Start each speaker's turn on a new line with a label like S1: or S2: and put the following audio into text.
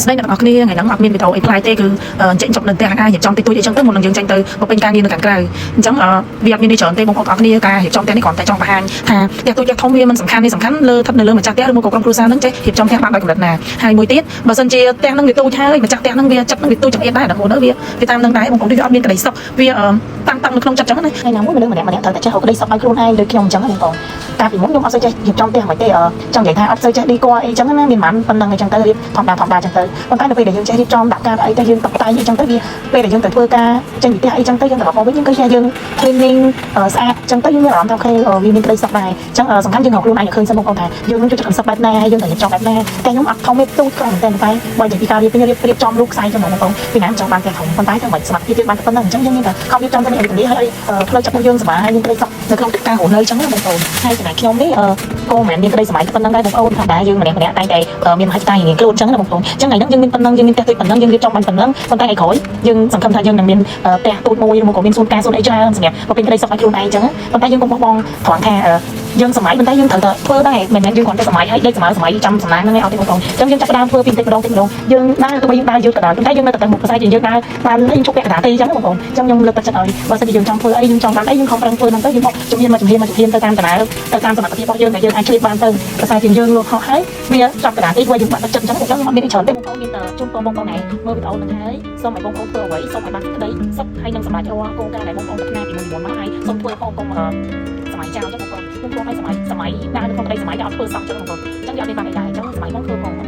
S1: ស្ដីអ្នកទាំងអស់គ្នាថ្ងៃហ្នឹងអត់មានវីដេអូអីផ្លាយទេគឺចេញចប់នៅផ្ទះអារៀបចំតិចតួចអីចឹងទៅមុននឹងយើងចេញទៅពេញការងារនៅខាងក្រៅអញ្ចឹងវាអត់មាននេះច្រើនទេបងប្អូនទាំងអស់គ្នាការរៀបចំផ្ទះនេះគ្រាន់តែចង់បង្ហាញថាផ្ទះតូចផ្ទះធំវាមិនសំខាន់នេះសំខាន់លើស្ថិតនៅលើម្ចាស់ផ្ទះឬមកក្រុមគ្រួសារហ្នឹងចេះរៀបចំផ្ទះបានដោយកម្រិតណាហើយមួយទៀតបើសិនជាផ្ទះហ្នឹងវាតូចហើយម្ចាស់ផ្ទះហ្នឹងវាចិត្តហ្នឹងវាតូចចង្អៀតដែរដល់ហ្នឹងវាតាមនឹងដែរបងប្អូនវាអត់មានក្តីសុខវាតាំងនៅក្នុងចិត្តចឹងណាថ្ងៃណាមួយមនុស្សម្នាក់ត្រូវតែចេះរកក្តីសុខឲ្យខ្លួនឯងដូចខ្ញុំអញ្ចឹងបងប្អូនកាលពីមុនខ្ញុំអត់សូវចេះរៀបចំផ្ទះមិនទេចង់និយាយថាអត់សូវចេះឌីក័រអីចឹងណាមានមិនប៉ុណ្្នឹងអីចឹងទៅរៀបធម្មតាចឹងទៅប៉ុន្តែនៅពេលដែលយើងចេះរៀបចំដាក់ការអីទៅយើងតុបតែងអីចឹងទៅវាពេលដែលយើងទៅធ្វើការចេញពីផ្ទះអីចឹងទៅយើងទៅមកវិញយើងឃើញថាយើង cleaning ស្អាតចឹងទៅយើងមានអារម្មណ៍ថាអូខេវាមានក្តីសុខដែរចឹងសំខាន់យើងរកខ្លួនឯងឃើញសិនបងប្អូនថាយើងនឹងជួយចិត្តក្តីសុខបែបណាហើយយើងត្រូវរៀបចំបែបណាតែខ្ញុំអត់ធំទេទូចក៏មែនតែបើនិយាយពីការរៀបចំរូបខ្សែចឹងបងប្អូនពីណាចង់បានផ្ទះធំប៉ុន្តែចាំមិនសមត្ថភាពយើងបានប៉ុណ្ណឹងអញ្ចឹងយើងមានតែខំរៀបចំទៅនេះនេះហើយផ្លូវចិត្តរបស់យើងសុបាយហើយយើងក្តីសុខនៅក្នុងការរស់នៅចឹងណាបងប្អូនហើយចំណែកខ្ញុំនេះក៏មិនមានក្តីសុបាយប៉ុណ្ណឹងដែរបងប្អូនថាដែរយើងម្នាក់តែងតែមានមហិច្ឆតារៀងខ្លួនចឹងណាបងប្អូនចឹងថ្ងៃហ្នឹងយើងមានប៉ុណ្ណឹងយើងមានផ្ទះទូចប៉ុណ្ណឹងយើងរៀបចំបានប៉ុណ្ណឹងប៉ុន្តែថ្ងៃក្រោយយើងសង្ឃឹមថាយើងនឹងមានផ្ទះទូចមួយឬមកក៏មានសួនការសួនអីច្រើនសម្រាប់បំពេញក្តីសុខឲ្យខ្លួនឯងចឹងប៉ុន្តែយើងកុំបោះបង់ត្រង់ថាយើងសម័យប៉ុន្តែយើងត្រូវតែធ្វើដែរមិនមែនយើងគ្រាន់តែសម័យឲ្យដេកសម័យចាំសំណាងហ្នឹងឯងអត់ទេបងប្អូនចឹងយើងចាប់ផ្ដើមធ្វើពីបន្តិចម្ដងយើងដើរទៅយើងដើរយឺតក៏ដោយប៉ុន្តែយើងនៅតែមុខខ្សែយើងដើរបានយើងជប់ពាក់កណ្ដាលទេចឹងបងប្អូនចឹងខ្ញុំលើកទឹកចិត្តឲ្យបើសិនជាយើងចង់ធ្វើអីយើងចង់បានអីយើងខំប្រឹងធ្វើហ្នឹងទៅយើងមកជំនាញទៅតាមដំណើរទៅតាមសមត្ថភាពរបស់យើងដែលយើងអាចជួយបានទៅខ្សែជាយើងលោកហោះហើយវាចាប់កណ្ដាលទេព្រោះយើងបាត់ទឹកចិត្តចឹងអត់មានអីច្រើនទេបងប្អូនមានតែជូនពរបងប្អូនឯងមើលវីដេអូហ្នឹងហើយសូមឲ្យបងប្អូនធ្វើអ្វីសូមឲ្យបានក្តីសុខហើយនឹងសម្រេចរាល់គោលការណ៍ដែលបងប្អូនប្រាថ្នាពីមុនមកហើយសូមធ្វើផងកុំសម័យចោលចឹងបងប្អូនខ្ញុំព្រមឲ្យសម័យដើរនៅក្នុងក្តីសម័យតែអត់ធ្វើសោះចឹងបងប្អូនចឹងយកនេះបានអីដែរចឹងសម័យបងធ្វើផង